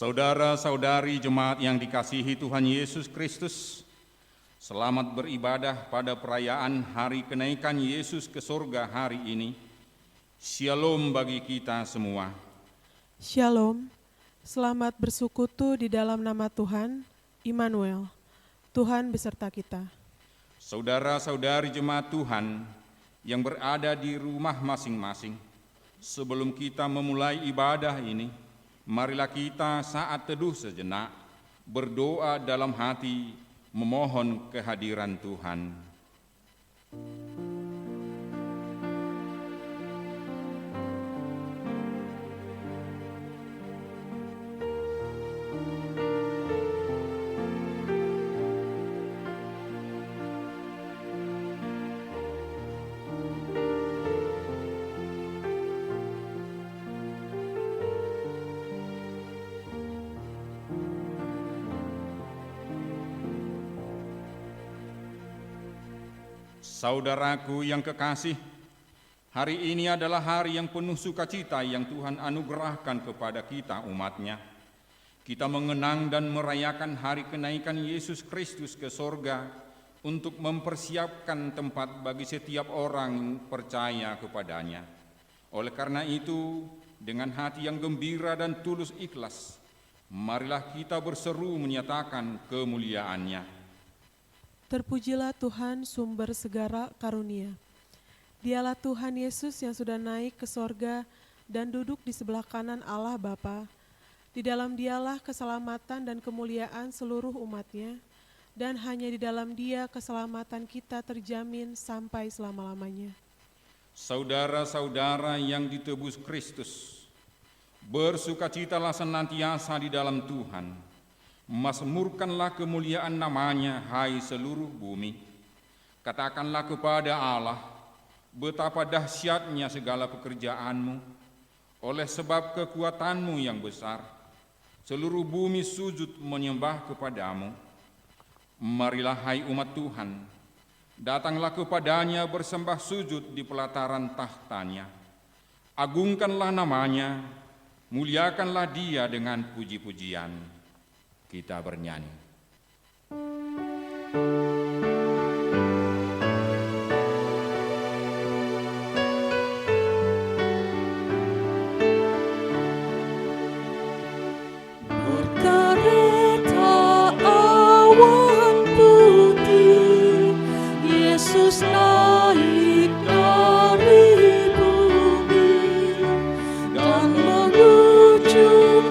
Saudara-saudari jemaat yang dikasihi Tuhan Yesus Kristus, selamat beribadah pada perayaan Hari Kenaikan Yesus ke Surga hari ini. Shalom bagi kita semua. Shalom, selamat bersekutu di dalam nama Tuhan, Immanuel, Tuhan beserta kita. Saudara-saudari jemaat Tuhan yang berada di rumah masing-masing, sebelum kita memulai ibadah ini, marilah kita saat teduh sejenak, berdoa dalam hati, memohon kehadiran Tuhan. Saudaraku yang kekasih, hari ini adalah hari yang penuh sukacita yang Tuhan anugerahkan kepada kita umat-Nya. Kita mengenang dan merayakan hari kenaikan Yesus Kristus ke sorga untuk mempersiapkan tempat bagi setiap orang yang percaya kepadanya. Oleh karena itu, dengan hati yang gembira dan tulus ikhlas, marilah kita berseru menyatakan kemuliaan-Nya. Terpujilah Tuhan sumber segala karunia. Dialah Tuhan Yesus yang sudah naik ke sorga dan duduk di sebelah kanan Allah Bapa. Di dalam Dialah keselamatan dan kemuliaan seluruh umat-Nya, dan hanya di dalam Dia keselamatan kita terjamin sampai selama-lamanya. Saudara-saudara yang ditebus Kristus, bersukacitalah senantiasa di dalam Tuhan. Mazmurkanlah kemuliaan namanya, hai seluruh bumi. Katakanlah kepada Allah, betapa dahsyatnya segala pekerjaanmu, oleh sebab kekuatanmu yang besar. Seluruh bumi sujud menyembah kepadamu. Marilah hai umat Tuhan, datanglah kepadanya bersembah sujud di pelataran tahtanya. Agungkanlah namanya, muliakanlah Dia dengan puji-pujian. Kita bernyanyi. Berkereta awan putih, Yesus naik dari bumi dan mengucap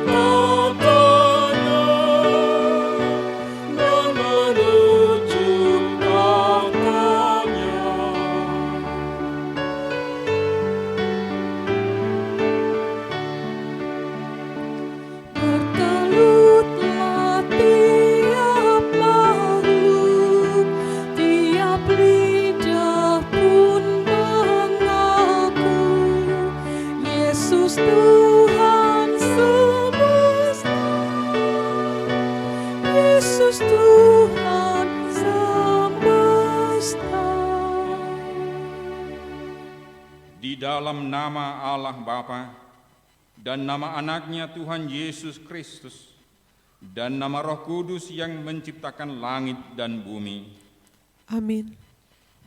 dalam nama Allah Bapa dan nama anaknya Tuhan Yesus Kristus dan nama Roh Kudus yang menciptakan langit dan bumi. Amin.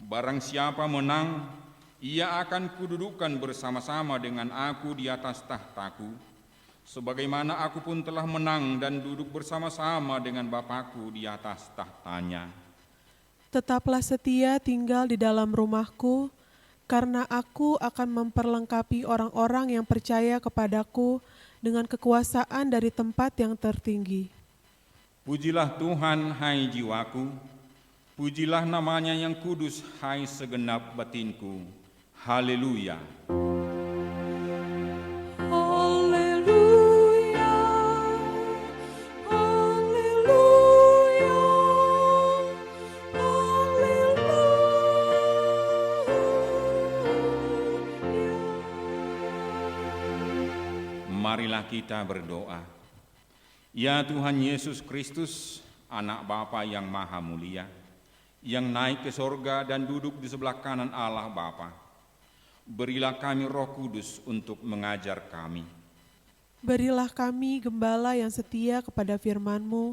Barang siapa menang, ia akan kududukan bersama-sama dengan aku di atas tahtaku, sebagaimana aku pun telah menang dan duduk bersama-sama dengan Bapakku di atas tahtanya. Tetaplah setia tinggal di dalam rumahku, karena aku akan memperlengkapi orang-orang yang percaya kepadaku dengan kekuasaan dari tempat yang tertinggi. Pujilah Tuhan, hai jiwaku, pujilah namanya yang kudus, hai segenap batinku. Haleluya. Haleluya, haleluya, haleluya. Marilah kita berdoa. Ya Tuhan Yesus Kristus, anak Bapa yang maha mulia, yang naik ke sorga dan duduk di sebelah kanan Allah Bapa, berilah kami Roh Kudus untuk mengajar kami. Berilah kami gembala yang setia kepada firman-Mu,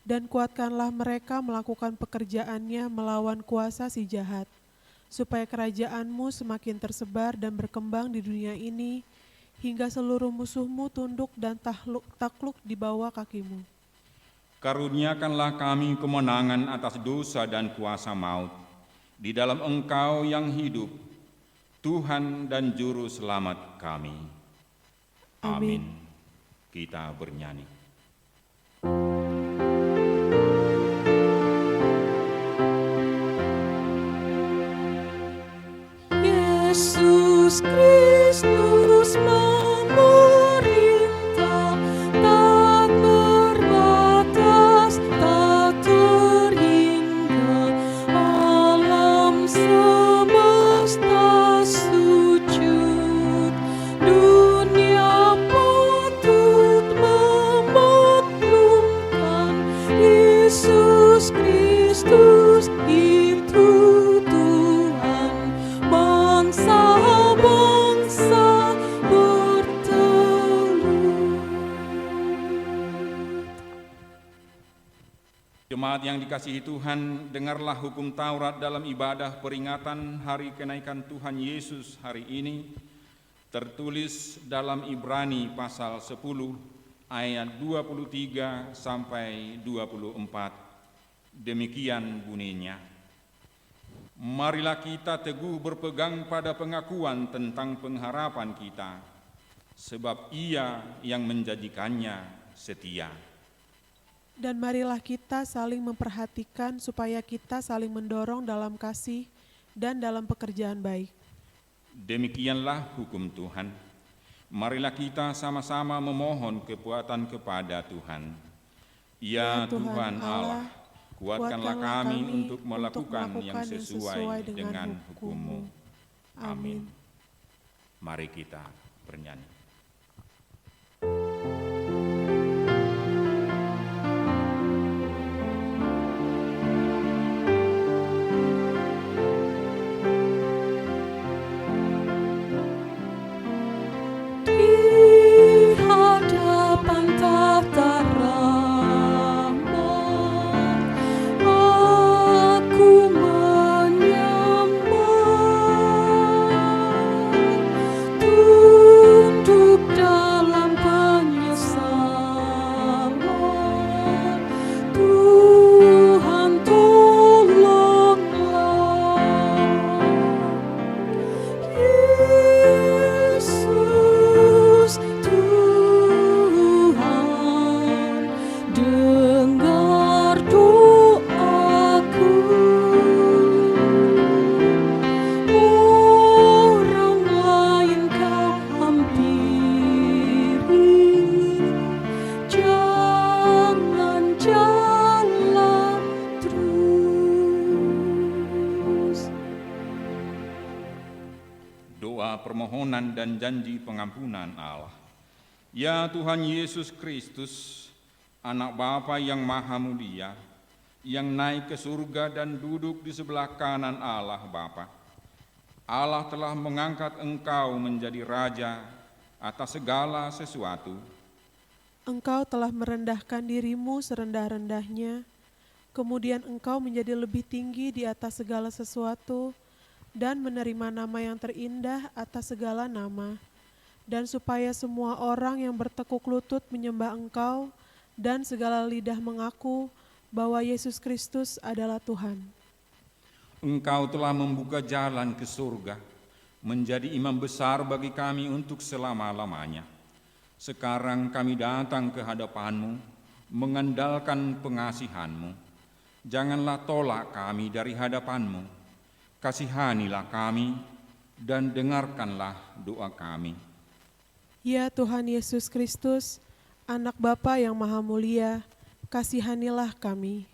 dan kuatkanlah mereka melakukan pekerjaannya melawan kuasa si jahat, supaya kerajaan-Mu semakin tersebar dan berkembang di dunia ini, hingga seluruh musuh-Mu tunduk dan takluk di bawah kaki-Mu. Karuniakanlah kami kemenangan atas dosa dan kuasa maut, di dalam Engkau yang hidup, Tuhan dan Juru Selamat kami. Amin. Kita bernyanyi. Yesus Kristus memerintah, tak berbatas, tak terhingga. Alam semesta sujud, dunia patut memaklumkan Yesus Kristus itu Tuhan. Bangsa-bangsa bertelut. Jemaat yang dikasihi Tuhan, dengarlah hukum Taurat dalam ibadah peringatan hari kenaikan Tuhan Yesus hari ini, tertulis dalam Ibrani pasal 10 ayat 23 sampai 24. Demikian bunyinya. Marilah kita teguh berpegang pada pengakuan tentang pengharapan kita, sebab Ia yang menjadikannya setia. Dan marilah kita saling memperhatikan supaya kita saling mendorong dalam kasih dan dalam pekerjaan baik. Demikianlah hukum Tuhan. Marilah kita sama-sama memohon kekuatan kepada Tuhan. Ya Tuhan Allah, kuatkanlah kami untuk melakukan yang sesuai dengan hukum-Mu. Amin. Mari kita bernyanyi. Di hadapan tahta rahmat, aku menyembah, tunduk dalam penyesalan. Tuhan tolonglah. Yesus Tuhan, dengar doaku. Orang lain kau hampiri, jangan jalan terus. Doa permohonan dan janji pengampunan Allah. Ya Tuhan Yesus Kristus, anak Bapa yang maha mulia, yang naik ke surga dan duduk di sebelah kanan Allah Bapa, Allah telah mengangkat engkau menjadi raja atas segala sesuatu. Engkau telah merendahkan dirimu serendah-rendahnya, kemudian engkau menjadi lebih tinggi di atas segala sesuatu dan menerima nama yang terindah atas segala nama, dan supaya semua orang yang bertekuk lutut menyembah engkau dan segala lidah mengaku bahwa Yesus Kristus adalah Tuhan. Engkau telah membuka jalan ke surga, menjadi imam besar bagi kami untuk selama-lamanya. Sekarang kami datang ke hadapan-Mu, mengandalkan pengasihan-Mu. Janganlah tolak kami dari hadapan-Mu. Kasihanilah kami dan dengarkanlah doa kami. Ya Tuhan Yesus Kristus, Anak Bapa yang Maha Mulia, kasihanilah kami.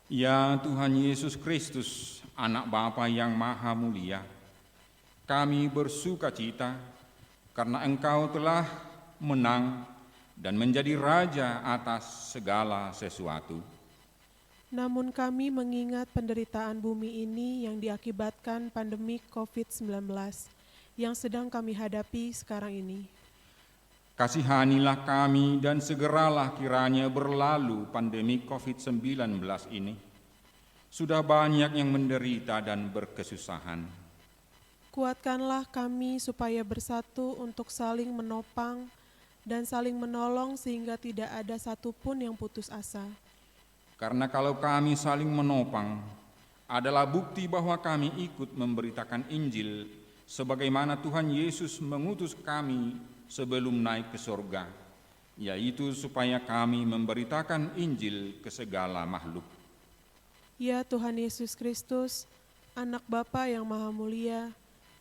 Ya Tuhan Yesus Kristus, Anak Bapa yang Maha Mulia, kami bersuka cita karena Engkau telah menang dan menjadi Raja atas segala sesuatu. Namun kami mengingat penderitaan bumi ini yang diakibatkan pandemi COVID-19 yang sedang kami hadapi sekarang ini. Kasihanilah kami dan segeralah kiranya berlalu pandemi COVID-19 ini. Sudah banyak yang menderita dan berkesusahan. Kuatkanlah kami supaya bersatu untuk saling menopang dan saling menolong sehingga tidak ada satupun yang putus asa. Karena kalau kami saling menopang adalah bukti bahwa kami ikut memberitakan Injil sebagaimana Tuhan Yesus mengutus kami sebelum naik ke surga, yaitu supaya kami memberitakan Injil ke segala makhluk. Ya Tuhan Yesus Kristus, Anak Bapa yang Maha Mulia,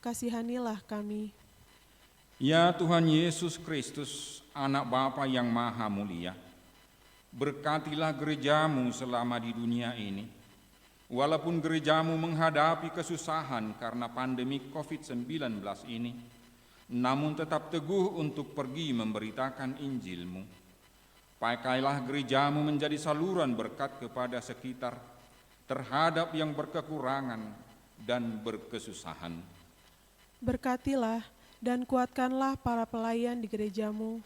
kasihanilah kami. Ya Tuhan Yesus Kristus, Anak Bapa yang Maha Mulia, berkatilah gereja-Mu selama di dunia ini. Walaupun gereja-Mu menghadapi kesusahan karena pandemi COVID-19 ini, namun tetap teguh untuk pergi memberitakan Injil-Mu. Pakailah gereja-Mu menjadi saluran berkat kepada sekitar, terhadap yang berkekurangan dan berkesusahan. Berkatilah dan kuatkanlah para pelayan di gereja-Mu.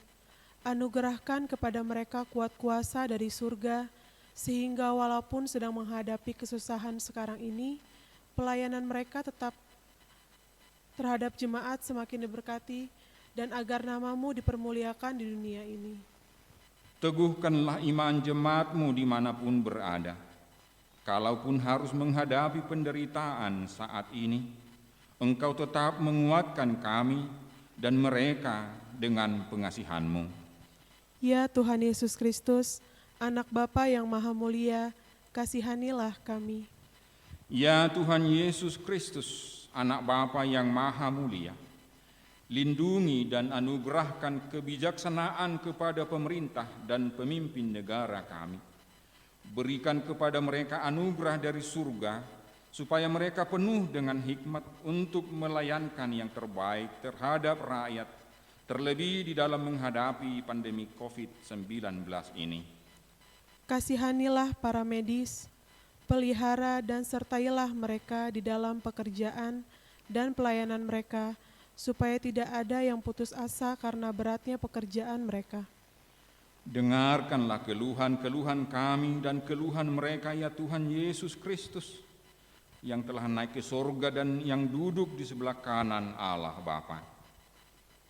Anugerahkan kepada mereka kuat kuasa dari surga, sehingga walaupun sedang menghadapi kesusahan sekarang ini, pelayanan mereka tetap terhadap jemaat semakin diberkati, dan agar nama-Mu dipermuliakan di dunia ini. Teguhkanlah iman jemaat-Mu dimanapun berada. Kalaupun harus menghadapi penderitaan saat ini, Engkau tetap menguatkan kami dan mereka dengan pengasihan-Mu. Ya Tuhan Yesus Kristus, Anak Bapa yang Maha Mulia, kasihanilah kami. Ya Tuhan Yesus Kristus, Anak Bapa yang Maha Mulia, lindungi dan anugerahkan kebijaksanaan kepada pemerintah dan pemimpin negara kami. Berikan kepada mereka anugerah dari surga, supaya mereka penuh dengan hikmat untuk melayankan yang terbaik terhadap rakyat, terlebih di dalam menghadapi pandemi COVID-19 ini. Kasihanilah para medis, pelihara dan sertailah mereka di dalam pekerjaan dan pelayanan mereka, supaya tidak ada yang putus asa karena beratnya pekerjaan mereka. Dengarkanlah keluhan-keluhan kami dan keluhan mereka, ya Tuhan Yesus Kristus, yang telah naik ke surga dan yang duduk di sebelah kanan Allah Bapa.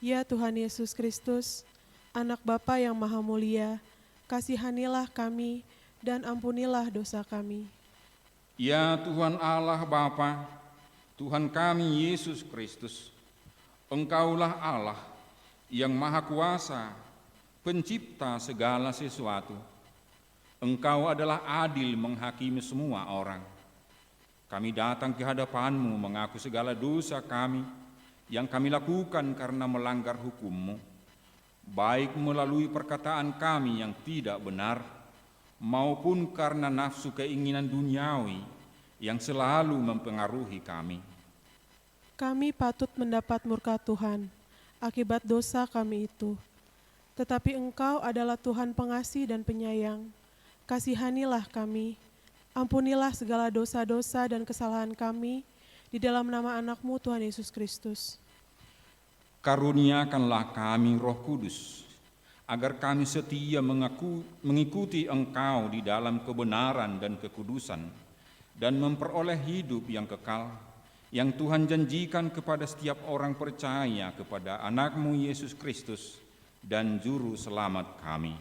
Ya Tuhan Yesus Kristus, Anak Bapa yang Maha Mulia, kasihanilah kami dan ampunilah dosa kami. Ya Tuhan Allah Bapa, Tuhan kami Yesus Kristus, Engkaulah Allah yang Maha Kuasa, Pencipta segala sesuatu. Engkau adalah adil menghakimi semua orang. Kami datang ke hadapan-Mu mengaku segala dosa kami yang kami lakukan karena melanggar hukum-Mu, baik melalui perkataan kami yang tidak benar, maupun karena nafsu keinginan duniawi yang selalu mempengaruhi kami. Kami patut mendapat murka Tuhan akibat dosa kami itu. Tetapi Engkau adalah Tuhan pengasih dan penyayang. Kasihanilah kami, ampunilah segala dosa-dosa dan kesalahan kami, Di dalam nama anak-Mu Tuhan Yesus Kristus. Karuniakanlah kami Roh Kudus, agar kami setia mengikuti Engkau di dalam kebenaran dan kekudusan, dan memperoleh hidup yang kekal, yang Tuhan janjikan kepada setiap orang percaya kepada anak-Mu Yesus Kristus dan Juru Selamat kami.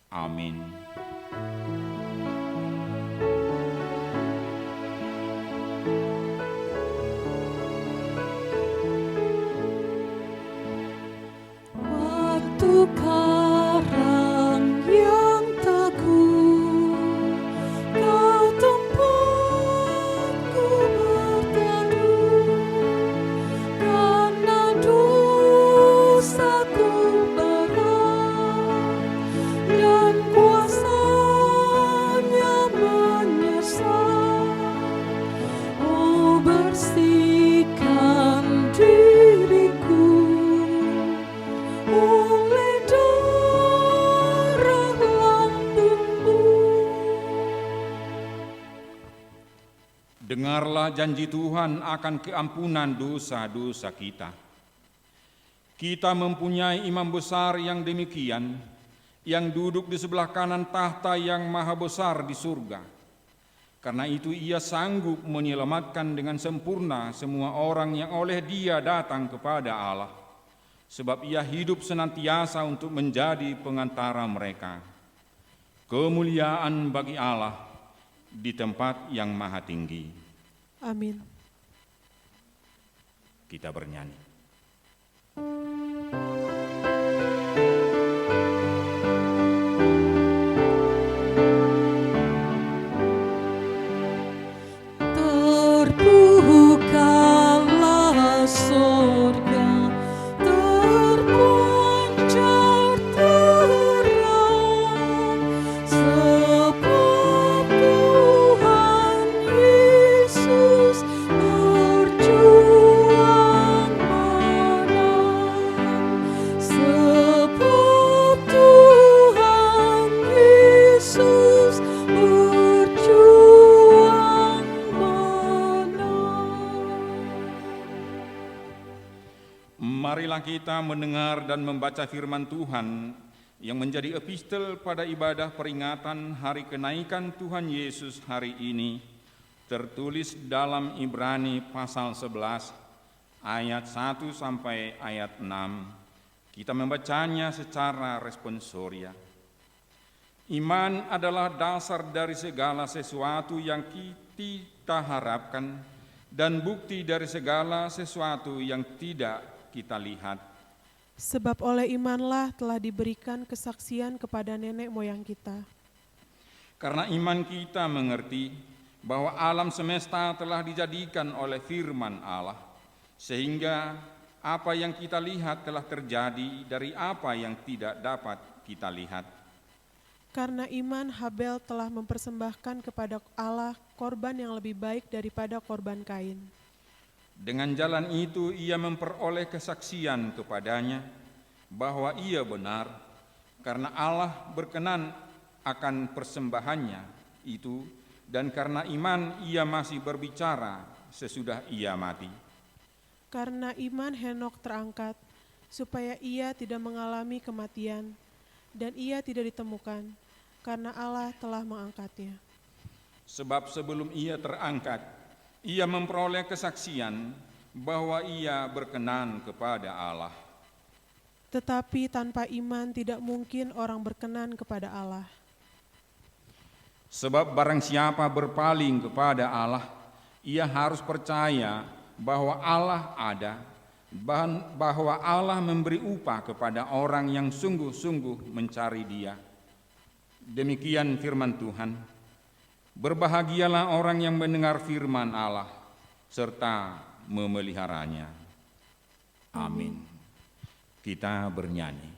Amin. Waktu karang yang teguh, Kau tempatku berteduh, karena dosaku berat dan kuasanya menyesal. Oh, bersihkan diriku oleh darah lambung-Mu. Dengarlah janji Tuhan akan keampunan dosa-dosa kita. Kita mempunyai imam besar yang demikian, yang duduk di sebelah kanan tahta yang maha besar di surga. Karena itu ia sanggup menyelamatkan dengan sempurna semua orang yang oleh Dia datang kepada Allah. Sebab ia hidup senantiasa untuk menjadi pengantara mereka. Kemuliaan bagi Allah di tempat yang maha tinggi. Amin. Kita bernyanyi. Terbukalah surga, terpancar terang, sebab Tuhan Yesus berjuang menang. Sebab Tuhan Yesus berjuang menang. Marilah kita mendengar dan membaca firman Tuhan yang menjadi epistel pada ibadah peringatan hari kenaikan Tuhan Yesus hari ini, tertulis dalam Ibrani pasal 11 ayat 1 sampai ayat 6. Kita membacanya secara responsoria. Iman adalah dasar dari segala sesuatu yang kita harapkan dan bukti dari segala sesuatu yang tidak kita lihat. Sebab oleh imanlah telah diberikan kesaksian kepada nenek moyang kita. Karena iman kita mengerti bahwa alam semesta telah dijadikan oleh firman Allah, sehingga apa yang kita lihat telah terjadi dari apa yang tidak dapat kita lihat. Karena iman Habel telah mempersembahkan kepada Allah korban yang lebih baik daripada korban Kain. Dengan jalan itu ia memperoleh kesaksian kepadanya bahwa ia benar, karena Allah berkenan akan persembahannya itu, dan karena iman ia masih berbicara sesudah ia mati. Karena iman Henok terangkat, supaya ia tidak mengalami kematian, dan ia tidak ditemukan, karena Allah telah mengangkatnya. Sebab sebelum ia terangkat, ia memperoleh kesaksian bahwa ia berkenan kepada Allah. Tetapi tanpa iman tidak mungkin orang berkenan kepada Allah. Sebab barang siapa berpaling kepada Allah, ia harus percaya bahwa Allah ada, bahwa Allah memberi upah kepada orang yang sungguh-sungguh mencari Dia. Demikian firman Tuhan. Berbahagialah orang yang mendengar firman Allah serta memeliharanya. Amin. Kita bernyanyi.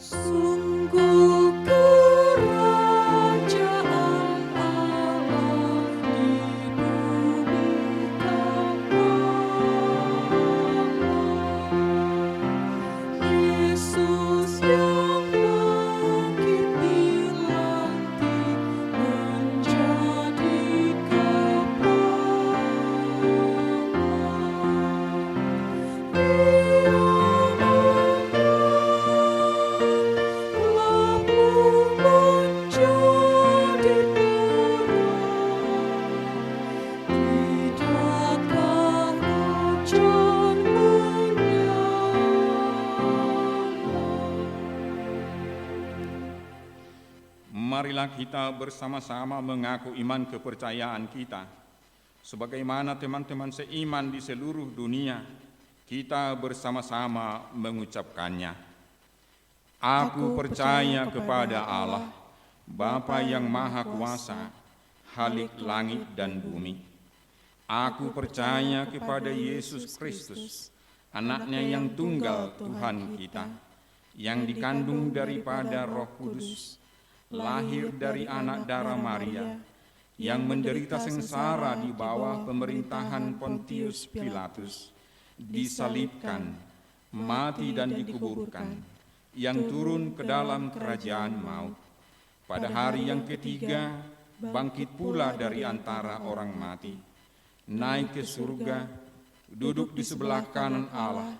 Sungguh kerajaan Allah di bumi kakak, marilah kita bersama-sama mengaku iman kepercayaan kita. Sebagaimana teman-teman seiman di seluruh dunia, kita bersama-sama mengucapkannya. Aku percaya kepada Allah, Bapa yang Maha Kuasa, Khalik langit dan bumi. Aku percaya kepada Yesus Kristus, Anaknya yang tunggal Tuhan kita, yang dikandung daripada Roh Kudus, lahir dari anak darah Maria, yang menderita sengsara di bawah pemerintahan Pontius Pilatus, disalibkan, mati dan dikuburkan, yang turun ke dalam kerajaan maut. Pada hari yang ketiga, bangkit pula dari antara orang mati, naik ke surga, duduk di sebelah kanan Allah,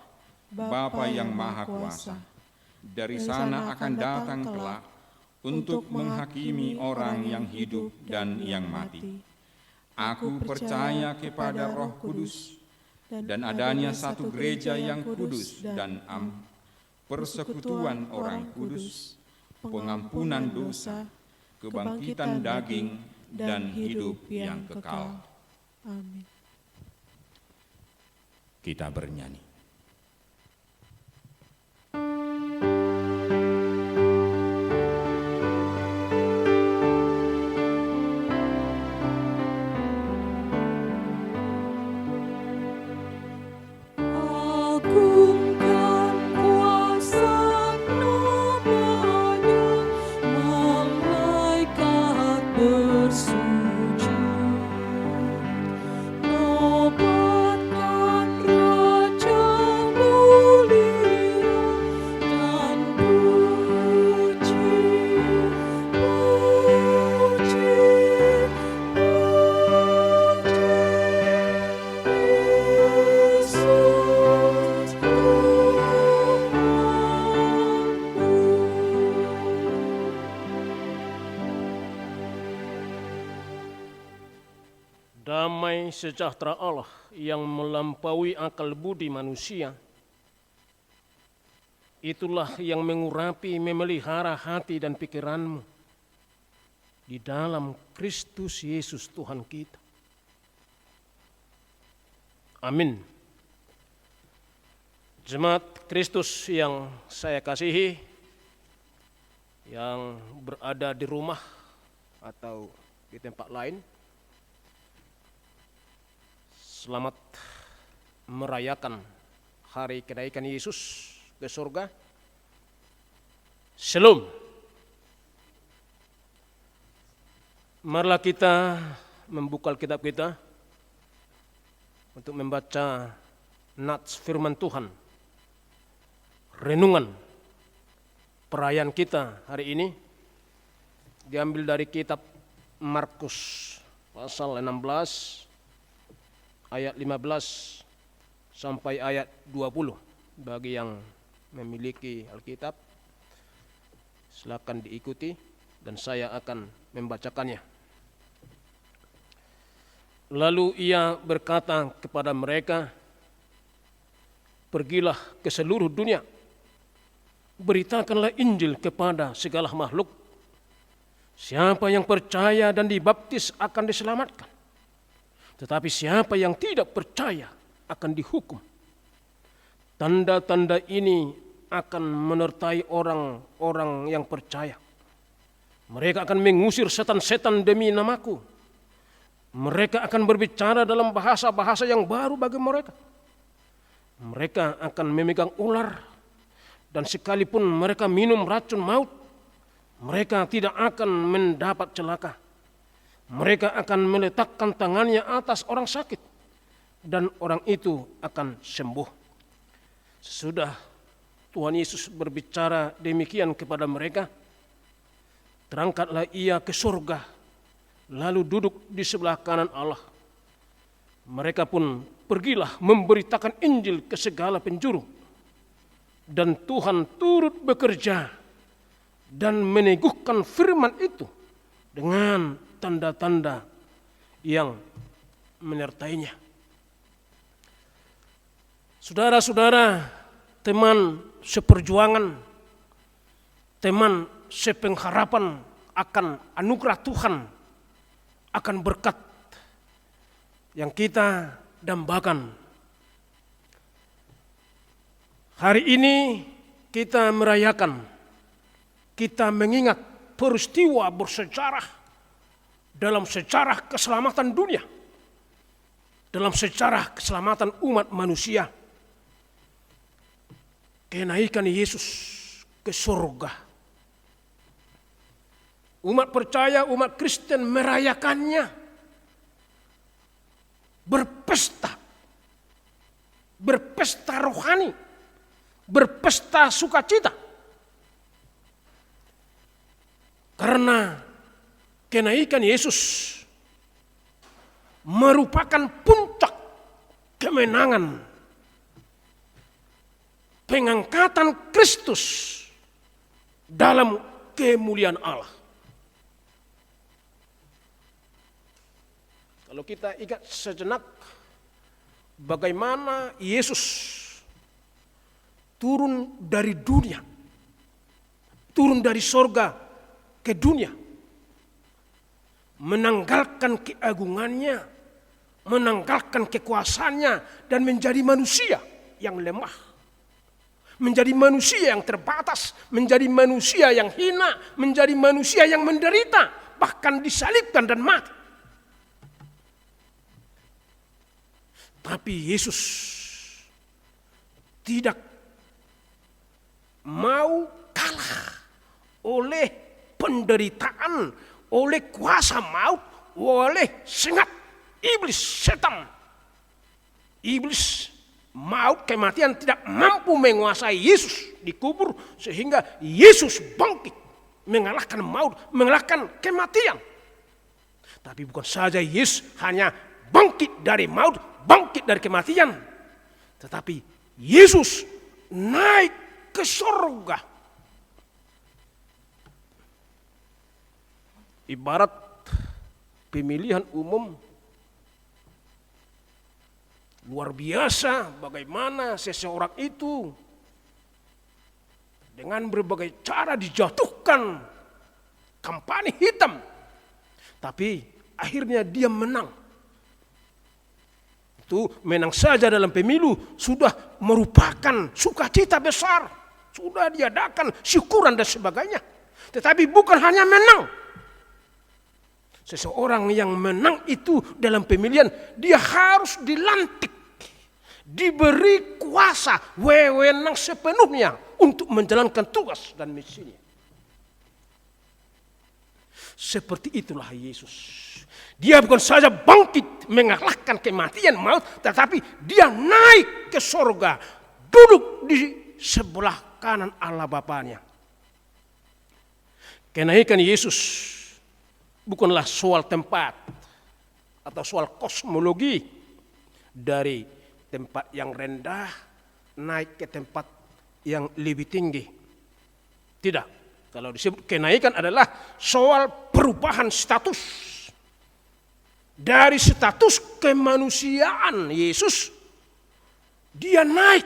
Bapa yang Maha Kuasa. Dari sana akan datang kelak untuk menghakimi orang yang hidup dan yang mati. Aku percaya kepada Roh Kudus dan adanya satu gereja yang kudus dan am, persekutuan orang kudus, pengampunan dosa, kebangkitan daging, dan hidup yang kekal. Amin. Kita bernyanyi. Agungkan kuasa namanya, malaikat bersujud. Nobatkan Raja mulia dan puji, puji, Yesus Damai sejahtera Allah yang melampaui akal budi manusia, itulah yang mengurapi, memelihara hati dan pikiranmu di dalam Kristus Yesus Tuhan kita. Amin. Jemaat Kristus yang saya kasihi, yang berada di rumah atau di tempat lain, selamat merayakan hari kenaikan Yesus ke surga. Shalom. Marilah kita membuka Alkitab kita untuk membaca nats firman Tuhan. Renungan perayaan kita hari ini diambil dari kitab Markus pasal 16 ayat 15 sampai ayat 20. Bagi yang memiliki Alkitab, silakan diikuti dan saya akan membacakannya. Lalu ia berkata kepada mereka, "Pergilah ke seluruh dunia, beritakanlah Injil kepada segala makhluk. Siapa yang percaya dan dibaptis akan diselamatkan. Tetapi siapa yang tidak percaya akan dihukum. Tanda-tanda ini akan menyertai orang-orang yang percaya. Mereka akan mengusir setan-setan demi namaku. Mereka akan berbicara dalam bahasa-bahasa yang baru bagi mereka. Mereka akan memegang ular, dan sekalipun mereka minum racun maut, mereka tidak akan mendapat celaka. Mereka akan meletakkan tangannya atas orang sakit, dan orang itu akan sembuh." Sesudah Tuhan Yesus berbicara demikian kepada mereka, terangkatlah ia ke surga, lalu duduk di sebelah kanan Allah. Mereka pun pergilah memberitakan Injil ke segala penjuru, dan Tuhan turut bekerja dan meneguhkan firman itu dengan tanda-tanda yang menyertainya. Saudara-saudara, teman seperjuangan, teman sepengharapan akan anugerah Tuhan, akan berkat yang kita dambakan. Hari ini kita merayakan, kita mengingat peristiwa bersejarah dalam sejarah keselamatan dunia, dalam sejarah keselamatan umat manusia. Kenaikan Yesus ke surga. Umat percaya, umat Kristen merayakannya. Berpesta. Berpesta rohani. Berpesta sukacita. Karena kenaikan Yesus merupakan puncak kemenangan pengangkatan Kristus dalam kemuliaan Allah. Kalau kita ingat sejenak bagaimana Yesus turun dari dunia, turun dari sorga ke dunia, menanggalkan keagungannya, menanggalkan kekuasaannya, dan menjadi manusia yang lemah. Menjadi manusia yang terbatas, menjadi manusia yang hina, menjadi manusia yang menderita, bahkan disalibkan dan mati. Tapi Yesus tidak mau kalah oleh penderitaan, oleh kuasa maut, oleh sengat iblis, setan. Iblis, maut, kematian tidak mampu menguasai Yesus, dikubur sehingga Yesus bangkit mengalahkan maut, mengalahkan kematian. Tapi bukan saja Yesus hanya bangkit dari maut, bangkit dari kematian, tetapi Yesus naik ke surga. Ibarat pemilihan umum. Luar biasa bagaimana seseorang itu dengan berbagai cara dijatuhkan, kampanye hitam, tapi akhirnya dia menang. Itu menang saja dalam pemilu sudah merupakan sukacita besar, sudah diadakan syukuran dan sebagainya. Tetapi bukan hanya menang. Seseorang yang menang itu dalam pemilihan, dia harus dilantik, diberi kuasa, wewenang sepenuhnya untuk menjalankan tugas dan misinya. Seperti itulah Yesus. Dia bukan saja bangkit mengalahkan kematian maut, tetapi dia naik ke surga, duduk di sebelah kanan Allah Bapanya. Kenaikan Yesus bukanlah soal tempat atau soal kosmologi, dari tempat yang rendah naik ke tempat yang lebih tinggi. Tidak. Kalau disebut kenaikan adalah soal perubahan status. Dari status kemanusiaan Yesus, dia naik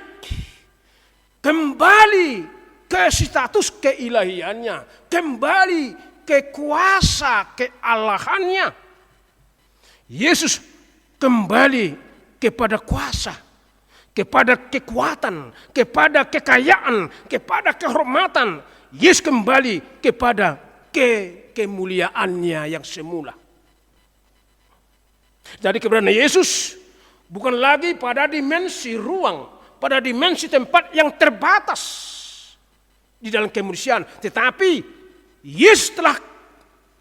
kembali ke status keilahiannya, kembali ke kuasa kealahannya. Yesus kembali kepada kuasa, kepada kekuatan, kepada kekayaan, kepada kehormatan. Yesus kembali kepada kemuliaannya yang semula. Jadi keberadaan Yesus bukan lagi pada dimensi ruang, pada dimensi tempat yang terbatas di dalam kemanusiaan, tetapi Yesus telah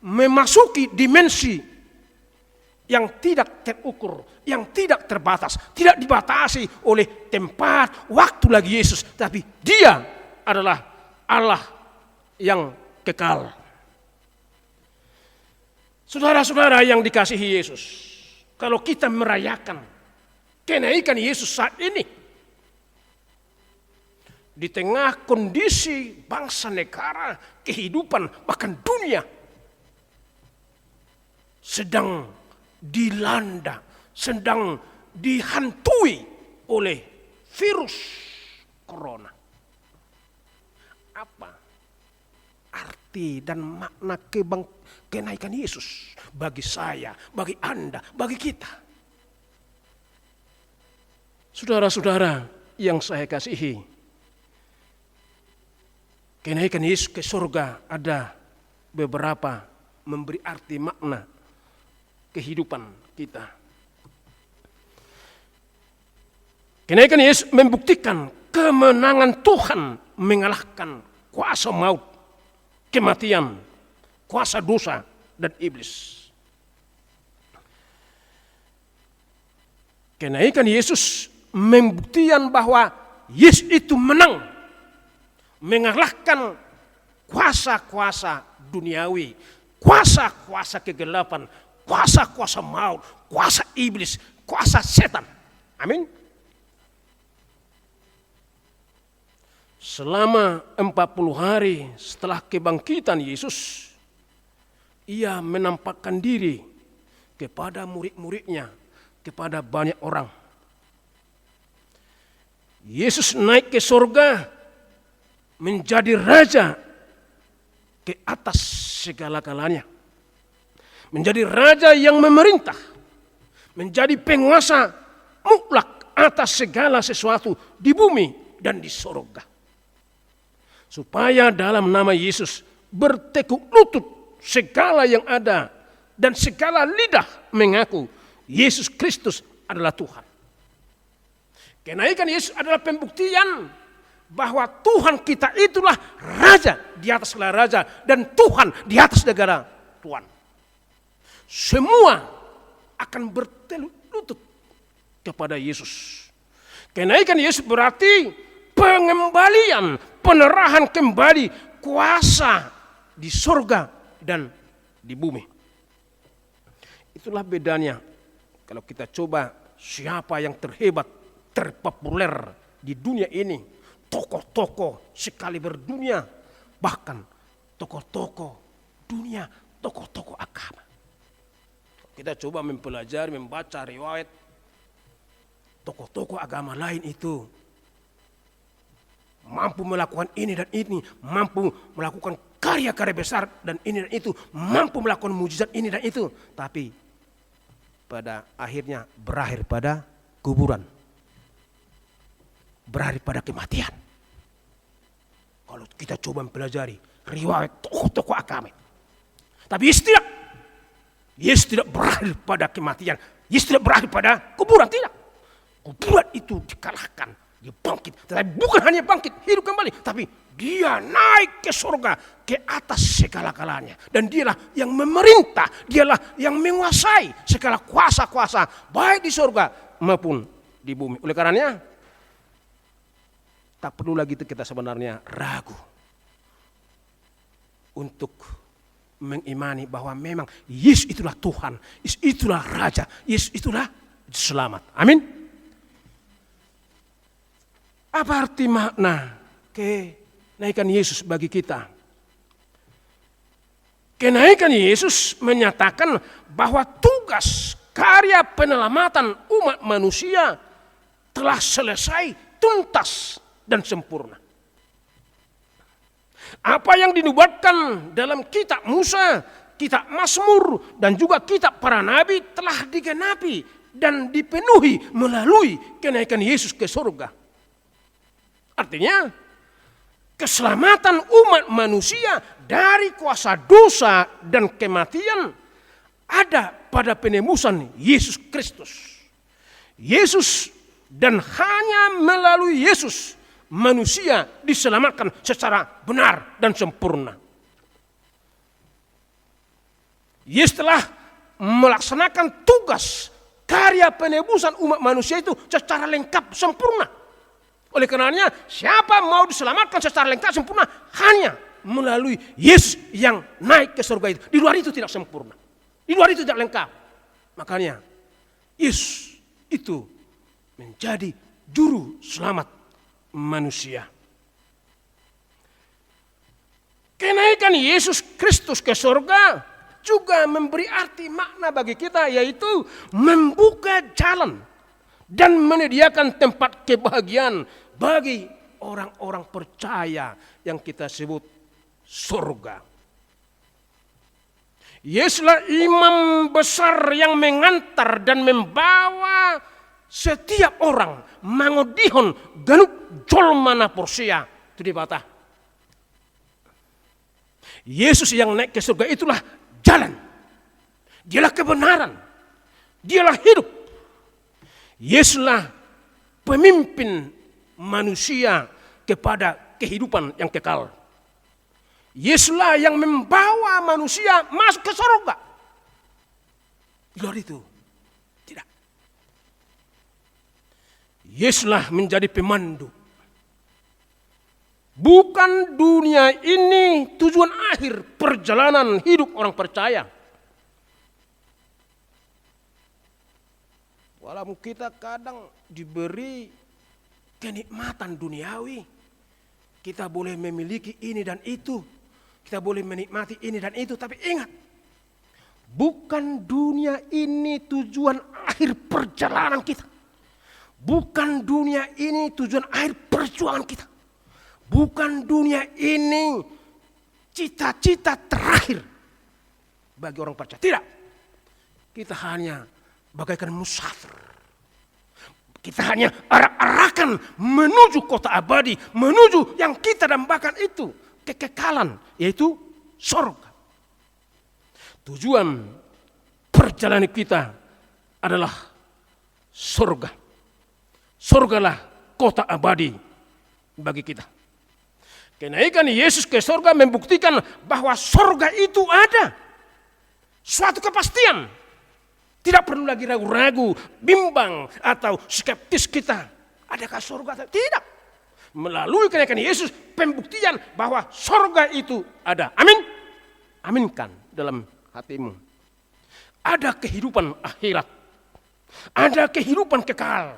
memasuki dimensi yang tidak terukur, yang tidak terbatas, tidak dibatasi oleh tempat, waktu lagi Yesus, tapi Dia adalah Allah yang kekal. Saudara-saudara yang dikasihi Yesus, kalau kita merayakan kenaikan Yesus saat ini, di tengah kondisi bangsa, negara, kehidupan, bahkan dunia sedang dilanda, sedang dihantui oleh virus corona. Apa arti arti dan makna kenaikan Yesus bagi saya, bagi Anda, bagi kita. Saudara-saudara yang saya kasihi, kenaikan Yesus ke surga ada beberapa memberi arti makna kehidupan kita. Kenaikan Yesus membuktikan kemenangan Tuhan mengalahkan kuasa maut, kematian, kuasa dosa, dan iblis. Kenaikan Yesus membuktikan bahwa Yesus itu menang, mengalahkan kuasa-kuasa duniawi, kuasa-kuasa kegelapan, kuasa-kuasa maut, kuasa iblis, kuasa setan. Amin. Selama 40 hari setelah kebangkitan Yesus, ia menampakkan diri kepada murid-muridnya, kepada banyak orang. Yesus naik ke surga menjadi raja ke atas segala-galanya. Menjadi raja yang memerintah, menjadi penguasa mutlak atas segala sesuatu di bumi dan di surga. Supaya dalam nama Yesus bertekuk lutut segala yang ada dan segala lidah mengaku Yesus Kristus adalah Tuhan. Kenaikan Yesus adalah pembuktian bahwa Tuhan kita itulah raja di atas segala raja dan Tuhan di atas segala Tuhan. Semua akan bertekuk lutut kepada Yesus. Kenaikan Yesus berarti pengembalian, penerahan kembali kuasa di surga dan di bumi. Itulah bedanya kalau kita coba siapa yang terhebat, terpopuler di dunia ini. Tokoh-tokoh sekali berdunia, bahkan tokoh-tokoh dunia, tokoh-tokoh agama. Kita coba mempelajari, membaca riwayat tokoh-tokoh agama lain itu mampu melakukan ini dan ini, mampu melakukan karya-karya besar dan ini dan itu, mampu melakukan mujizat ini dan itu, tapi pada akhirnya berakhir pada kuburan, berakhir pada kematian. Kalau kita coba mempelajari riwayat tokoh-tokoh agama, tapi Yesus tidak berakhir pada kematian, Yesus tidak berakhir pada kuburan, tidak. Kuburan itu dikalahkan, dia bangkit, tetapi bukan hanya bangkit, hidup kembali, tapi dia naik ke surga, ke atas segala-galanya. Dan dialah yang memerintah, dialah yang menguasai segala kuasa-kuasa, baik di surga maupun di bumi. Oleh karenanya, tak perlu lagi kita sebenarnya ragu untuk mengimani bahwa memang Yesus itulah Tuhan, Yesus itulah Raja, Yesus itulah selamat. Amin. Apa arti makna kenaikan Yesus bagi kita? Kenaikan Yesus menyatakan bahwa tugas karya penyelamatan umat manusia telah selesai tuntas dan sempurna. Apa yang dinubuatkan dalam kitab Musa, kitab Mazmur, dan juga kitab para nabi telah digenapi dan dipenuhi melalui kenaikan Yesus ke surga. Artinya, keselamatan umat manusia dari kuasa dosa dan kematian ada pada penebusan Yesus Kristus. Yesus, dan hanya melalui Yesus manusia diselamatkan secara benar dan sempurna. Yesus telah melaksanakan tugas karya penebusan umat manusia itu secara lengkap sempurna. Oleh karenanya, siapa mau diselamatkan secara lengkap sempurna hanya melalui Yesus yang naik ke surga itu. Di luar itu tidak sempurna. Di luar itu tidak lengkap. Makanya Yesus itu menjadi juru selamat manusia. Kenaikan Yesus Kristus ke surga juga memberi arti makna bagi kita, yaitu membuka jalan dan menyediakan tempat kebahagiaan bagi orang-orang percaya yang kita sebut surga. Yesuslah imam besar yang mengantar dan membawa setiap orang mangodihon ganuk jolmana porsia itu dibata. Yesus yang naik ke surga itulah jalan. Dialah kebenaran. Dialah hidup. Yesuslah pemimpin manusia kepada kehidupan yang kekal. Yesuslah yang membawa manusia masuk ke surga. Di luar itu tidak. Yesuslah menjadi pemandu. Bukan dunia ini tujuan akhir perjalanan hidup orang percaya. Walaupun kita kadang diberi kenikmatan duniawi, kita boleh memiliki ini dan itu, kita boleh menikmati ini dan itu, tapi ingat, bukan dunia ini tujuan akhir perjalanan kita. Bukan dunia ini tujuan akhir perjuangan kita. Bukan dunia ini cita-cita terakhir bagi orang percaya. Tidak. Kita hanya bagaikan musafir. Kita hanya arak-arakan menuju kota abadi, menuju yang kita dambakan itu, kekekalan, yaitu surga. Tujuan perjalanan kita adalah surga. Surgalah kota abadi bagi kita. Kenaikan Yesus ke surga membuktikan bahwa surga itu ada. Suatu kepastian. Tidak perlu lagi ragu-ragu, bimbang, atau skeptis kita. Adakah surga? Tidak. Melalui kenaikan Yesus, pembuktian bahwa surga itu ada. Amin. Aminkan dalam hatimu. Ada kehidupan akhirat. Ada kehidupan kekal.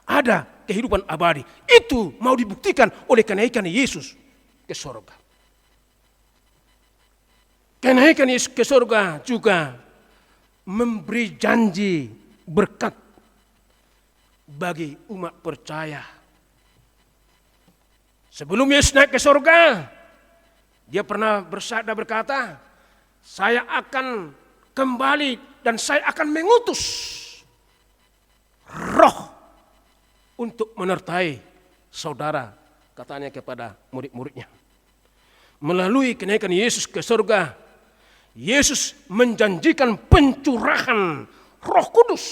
Ada kehidupan abadi. Itu mau dibuktikan oleh kenaikan Yesus ke surga. Kenaikan Yesus ke surga juga memberi janji berkat bagi umat percaya. Sebelum Yesus naik ke surga, dia pernah bersabda berkata, saya akan kembali dan saya akan mengutus roh untuk menyertai saudara, katanya kepada murid-muridnya. Melalui kenaikan Yesus ke surga, Yesus menjanjikan pencurahan Roh Kudus.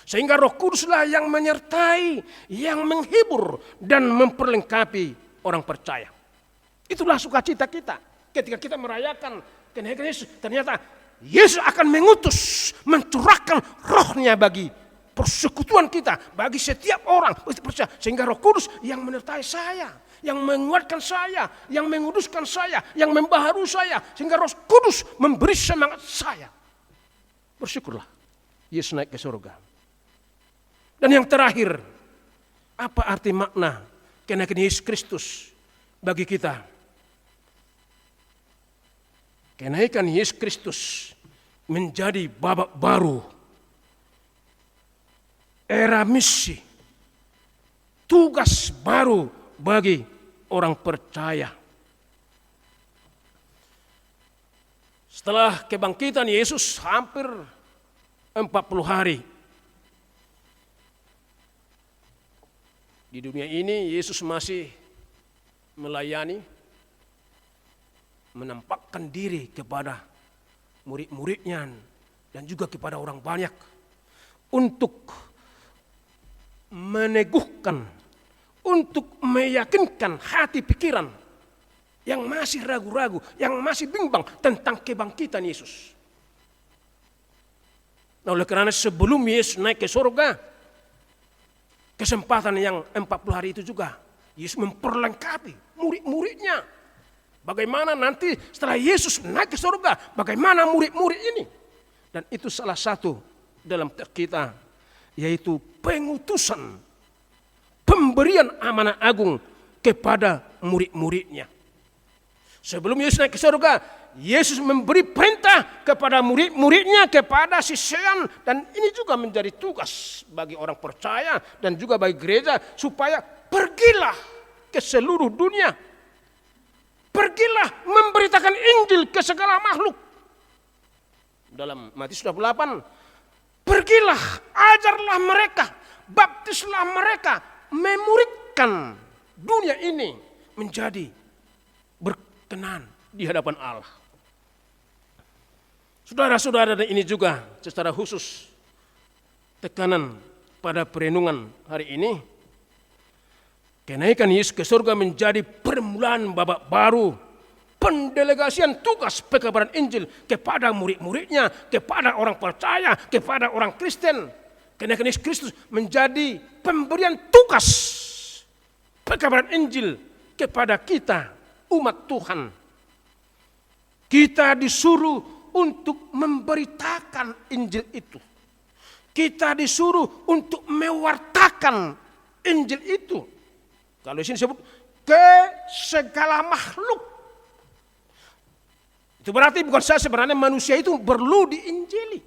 Sehingga Roh Kuduslah yang menyertai, yang menghibur dan memperlengkapi orang percaya. Itulah sukacita kita ketika kita merayakan kenaikan Yesus. Ternyata Yesus akan mengutus, mencurahkan rohnya bagi persekutuan kita, bagi setiap orang percaya. Sehingga Roh Kudus yang menyertai saya, yang menguatkan saya, yang menguduskan saya, yang membaharui saya. Sehingga Roh Kudus memberi semangat saya. Bersyukurlah Yesus naik ke surga. Dan yang terakhir, apa arti makna kenaikan Yesus Kristus bagi kita? Kenaikan Yesus Kristus menjadi babak baru. Era misi, tugas baru bagi orang percaya. Setelah kebangkitan Yesus hampir 40 hari. Di dunia ini Yesus masih melayani, menampakkan diri kepada murid-muridnya dan juga kepada orang banyak untuk meneguhkan, untuk meyakinkan hati pikiran yang masih ragu-ragu, yang masih bimbang tentang kebangkitan Yesus. Nah, oleh karena sebelum Yesus naik ke surga, kesempatan yang 40 hari itu juga Yesus memperlengkapi murid-muridnya. Bagaimana nanti setelah Yesus naik ke surga, bagaimana murid-murid ini. Dan itu salah satu dalam kita, yaitu pengutusan, pemberian amanah agung kepada murid-muridnya. Sebelum Yesus naik ke surga, Yesus memberi perintah kepada murid-muridnya, kepada sisaan, dan ini juga menjadi tugas bagi orang percaya dan juga bagi gereja, supaya pergilah ke seluruh dunia. Pergilah memberitakan Injil ke segala makhluk. dalam Matius 28, pergilah, ajarlah mereka, baptislah mereka, memuridkan dunia ini menjadi berkenan di hadapan Allah. Saudara-saudara, dan ini juga secara khusus tekanan pada perenungan hari ini. Kenaikan Yesus ke surga menjadi permulaan babak baru pendelegasian tugas pekabaran Injil kepada murid-muridnya, kepada orang percaya, kepada orang Kristen. Kenaikan Yesus Kristus menjadi pemberian tugas pekabaran Injil kepada kita, umat Tuhan. Kita disuruh untuk memberitakan Injil itu. Kita disuruh untuk mewartakan Injil itu. Kalau di sini disebut ke segala makhluk. Itu berarti bukan saya sebenarnya manusia itu perlu diinjili.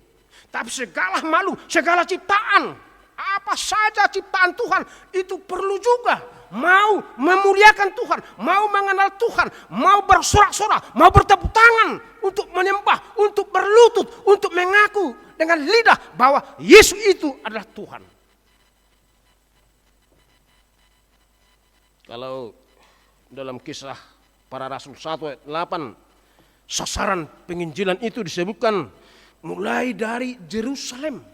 Tapi segala makhluk, segala ciptaan, apa saja ciptaan Tuhan itu perlu juga. Mau memuliakan Tuhan, mau mengenal Tuhan, mau bersorak-sorak, mau bertepuk tangan untuk menyembah, untuk berlutut, untuk mengaku dengan lidah bahwa Yesus itu adalah Tuhan. Kalau dalam Kisah Para Rasul 1 ayat 8, sasaran penginjilan itu disebutkan mulai dari Yerusalem,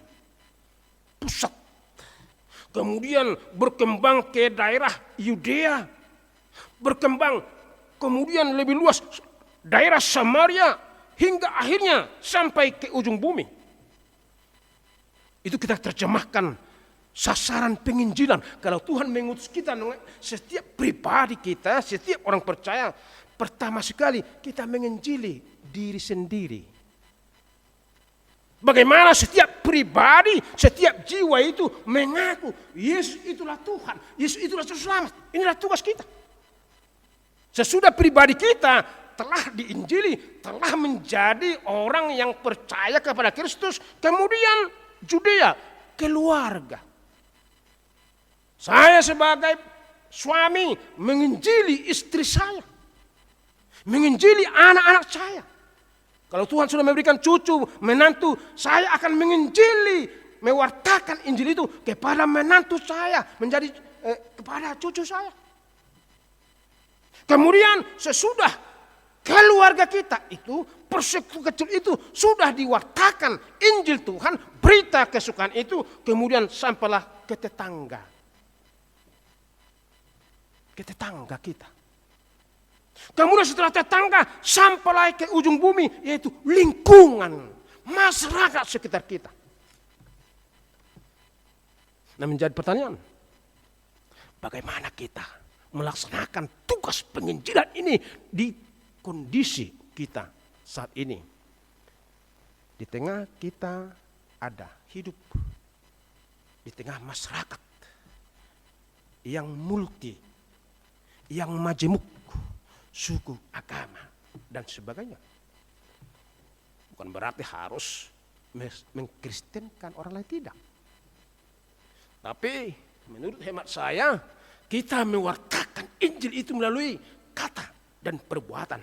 pusat, kemudian berkembang ke daerah Yudea, berkembang kemudian lebih luas daerah Samaria, hingga akhirnya sampai ke ujung bumi. Itu kita terjemahkan sasaran penginjilan. Kalau Tuhan mengutus kita, setiap pribadi kita, setiap orang percaya, pertama sekali kita menginjili diri sendiri. Bagaimana setiap pribadi, setiap jiwa itu mengaku Yesus itulah Tuhan, Yesus itulah Juru Selamat. Inilah tugas kita. Sesudah pribadi kita telah diinjili, telah menjadi orang yang percaya kepada Kristus, kemudian Judea, keluarga. Saya sebagai suami menginjili istri saya, menginjili anak-anak saya. Kalau Tuhan sudah memberikan cucu, menantu, saya akan menginjili, mewartakan Injil itu kepada menantu saya, menjadi kepada cucu saya. Kemudian sesudah keluarga kita itu, persekutuan kecil itu sudah diwartakan Injil Tuhan, berita kesukaan itu, kemudian sampailah ke tetangga. Ke tetangga kita. Kemudian setelah tetangga sampai ke ujung bumi, yaitu lingkungan masyarakat sekitar kita. Nah, menjadi pertanyaan, bagaimana kita melaksanakan tugas penginjilan ini di kondisi kita saat ini? Di tengah kita ada hidup di tengah masyarakat yang multi, yang majemuk, suku, agama, dan sebagainya. Bukan berarti harus mengkristenkan orang lain, tidak. Tapi menurut hemat saya, kita mewartakan Injil itu melalui kata dan perbuatan.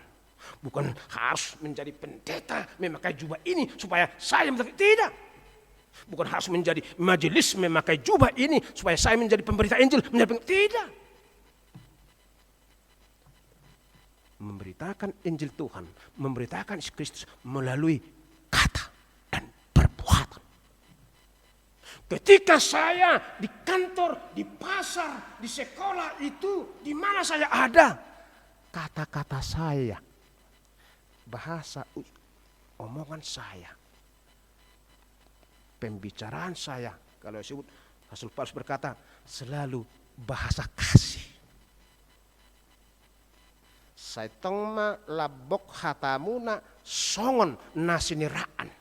Bukan harus menjadi pendeta, memakai jubah ini supaya saya memakai, tidak. Bukan harus menjadi majelis memakai jubah ini supaya saya menjadi pemberita Injil, tidak. Memberitakan Injil Tuhan, memberitakan Yesus Kristus melalui kata dan perbuatan. Ketika saya di kantor, di pasar, di sekolah itu, di mana saya ada, kata-kata saya, bahasa omongan saya, pembicaraan saya, kalau disebut Rasul Paulus berkata, selalu bahasa kasih. Saitongma labok hatamuna songon nasiniraan.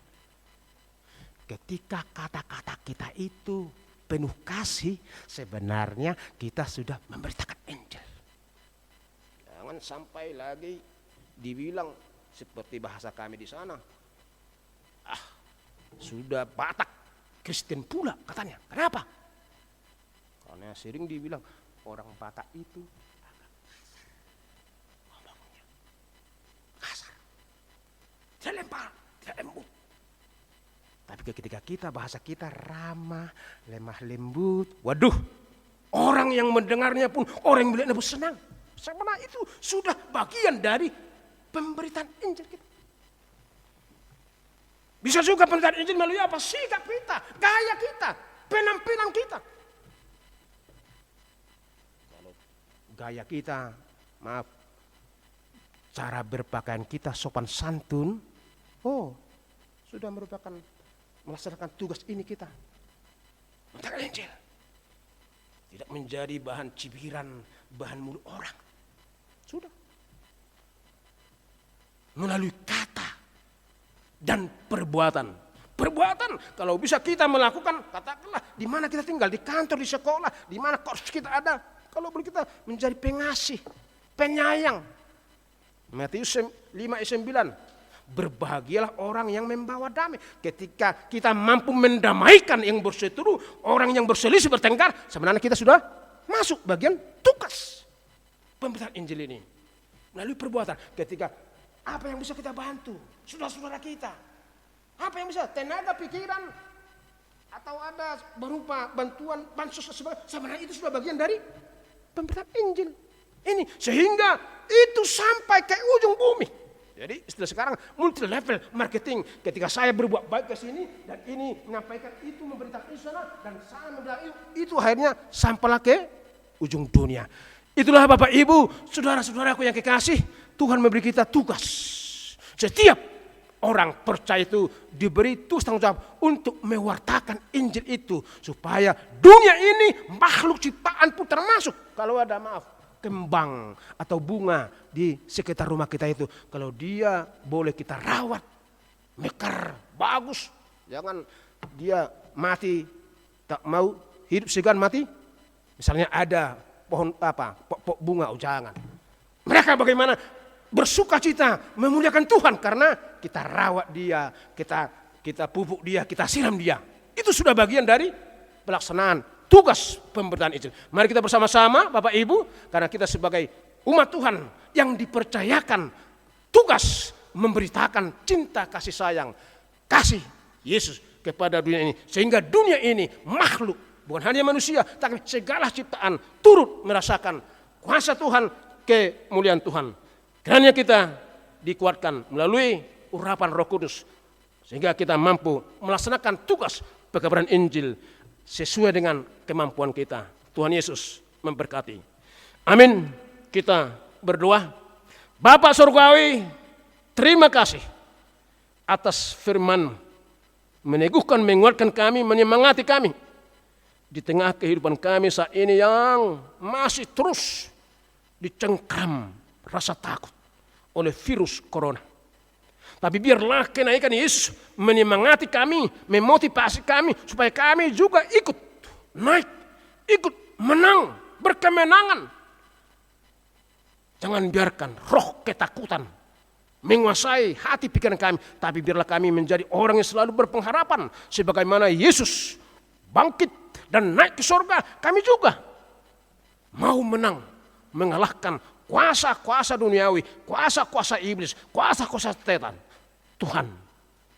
Ketika kata-kata kita itu penuh kasih, sebenarnya kita sudah memberitakan Injil. Jangan sampai lagi dibilang seperti bahasa kami di sana, sudah Batak Kristen pula katanya. Kenapa? Karena sering dibilang orang Batak itu ngomongnya kasar, tidak lempar, tidak lembut. Tapi ketika kita bahasa kita ramah, lemah lembut, waduh, orang yang mendengarnya pun, orang yang melihatnya pun senang. Sebenarnya itu sudah bagian dari pemberitaan Injil kita. Bisa juga pemberitaan Injil melalui apa? Sikap kita, gaya kita, penampilan kita. Kalau gaya kita, maaf, cara berpakaian kita sopan santun, sudah merupakan melaksanakan tugas ini kita. Mentang Injil. Tidak menjadi bahan cibiran, bahan mulut orang. Sudah. Melalui kata dan perbuatan. Perbuatan kalau bisa kita melakukan, katakanlah di mana kita tinggal, di kantor, di sekolah, di mana kos kita ada. Kalau boleh kita menjadi pengasih, penyayang. Matius 5:9. Berbahagialah orang yang membawa damai. Ketika kita mampu mendamaikan yang berseteru, orang yang berselisih bertengkar, sebenarnya kita sudah masuk bagian tugas pemberitaan Injil ini. Melalui perbuatan, ketika apa yang bisa kita bantu saudara-saudara kita, apa yang bisa tenaga pikiran atau ada berupa bantuan bansos sebenarnya itu sudah bagian dari pemberitaan Injil ini, sehingga itu sampai ke ujung bumi. Jadi istilah sekarang multi level marketing. Ketika saya berbuat baik ke sini dan ini menyampaikan itu, memberitakan di sana dan saya memberitakan itu, akhirnya sampailah ke ujung dunia. Itulah Bapak Ibu, saudara-saudaraku yang kekasih, Tuhan memberi kita tugas. Setiap orang percaya itu diberi tugas tanggung jawab untuk mewartakan Injil itu supaya dunia ini makhluk ciptaan pun termasuk. Kalau ada kembang atau bunga di sekitar rumah kita itu, kalau dia boleh kita rawat, mekar, bagus, jangan dia mati tak mau hidup segan mati. Misalnya ada pohon pokok bunga, jangan. Mereka bagaimana bersuka cita memuliakan Tuhan karena kita rawat dia, kita pupuk dia, kita siram dia. Itu sudah bagian dari pelaksanaan tugas pemberitaan Injil. Mari kita bersama-sama Bapak Ibu, karena kita sebagai umat Tuhan yang dipercayakan tugas memberitakan cinta kasih sayang, kasih Yesus kepada dunia ini. Sehingga dunia ini makhluk, bukan hanya manusia, tapi segala ciptaan turut merasakan kuasa Tuhan, kemuliaan Tuhan. Kiranya kita dikuatkan melalui urapan Roh Kudus, sehingga kita mampu melaksanakan tugas pekabaran Injil sesuai dengan kemampuan kita. Tuhan Yesus memberkati. Amin. Kita berdoa. Bapa Surgawi, terima kasih atas firman-Mu. Meneguhkan, menguatkan kami, menyemangati kami di tengah kehidupan kami saat ini yang masih terus dicengkram rasa takut oleh virus corona. Tapi biarlah kenaikan Yesus menyemangati kami, memotivasi kami supaya kami juga ikut naik, ikut menang, berkemenangan. Jangan biarkan roh ketakutan menguasai hati pikiran kami, tapi biarlah kami menjadi orang yang selalu berpengharapan sebagaimana Yesus bangkit dan naik ke surga. Kami juga mau menang, mengalahkan kuasa-kuasa duniawi, kuasa-kuasa iblis, kuasa-kuasa setan. Tuhan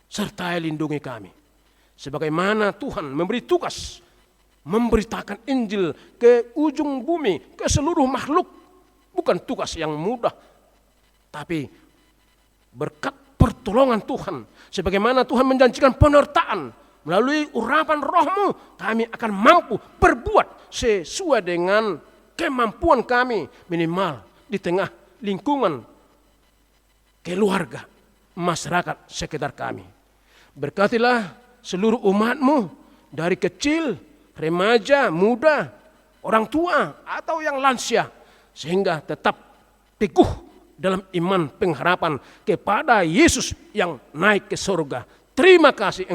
sertai lindungi kami. Sebagaimana Tuhan memberi tugas memberitakan Injil ke ujung bumi, ke seluruh makhluk. Bukan tugas yang mudah, tapi berkat pertolongan Tuhan. Sebagaimana Tuhan menjanjikan penyertaan melalui urapan Roh-Mu, kami akan mampu berbuat sesuai dengan kemampuan kami, minimal di tengah lingkungan keluarga, masyarakat sekitar kami. Berkatilah seluruh umat-Mu dari kecil, remaja, muda, orang tua atau yang lansia, sehingga tetap teguh dalam iman pengharapan kepada Yesus yang naik ke surga. Terima kasih,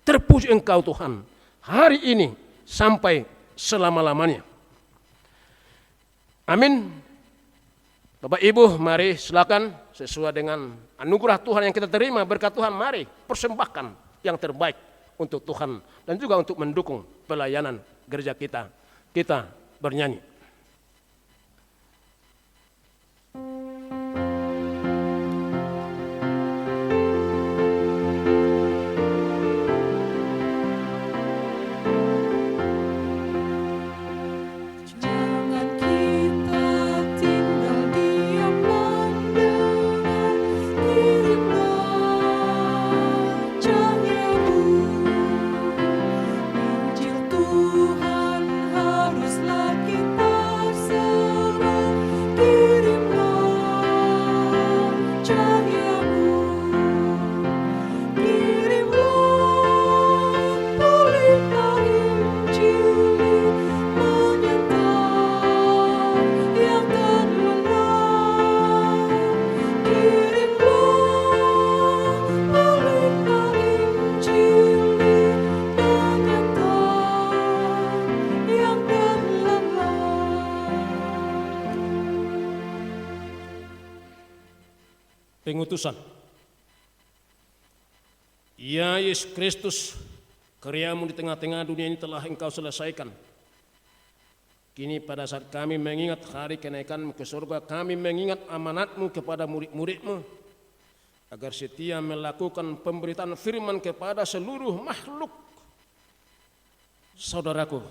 terpuji Engkau Tuhan, hari ini sampai selama-lamanya. Amin. Bapak Ibu, mari silakan sesuai dengan anugerah Tuhan yang kita terima, berkat Tuhan, mari persembahkan yang terbaik untuk Tuhan dan juga untuk mendukung pelayanan gereja kita. Kita bernyanyi. cahayamu, kirimlah pelita Injil menyertai yang terlelap, kirimlah pelita Injil menyertai yang terlelap. Pengutusan. Ya Yesus Kristus, karyamu di tengah-tengah dunia ini telah Engkau selesaikan. Kini pada saat kami mengingat hari kenaikan ke surga, kami mengingat amanat-Mu kepada murid-murid-Mu, agar setia melakukan pemberitaan firman kepada seluruh makhluk. Saudaraku,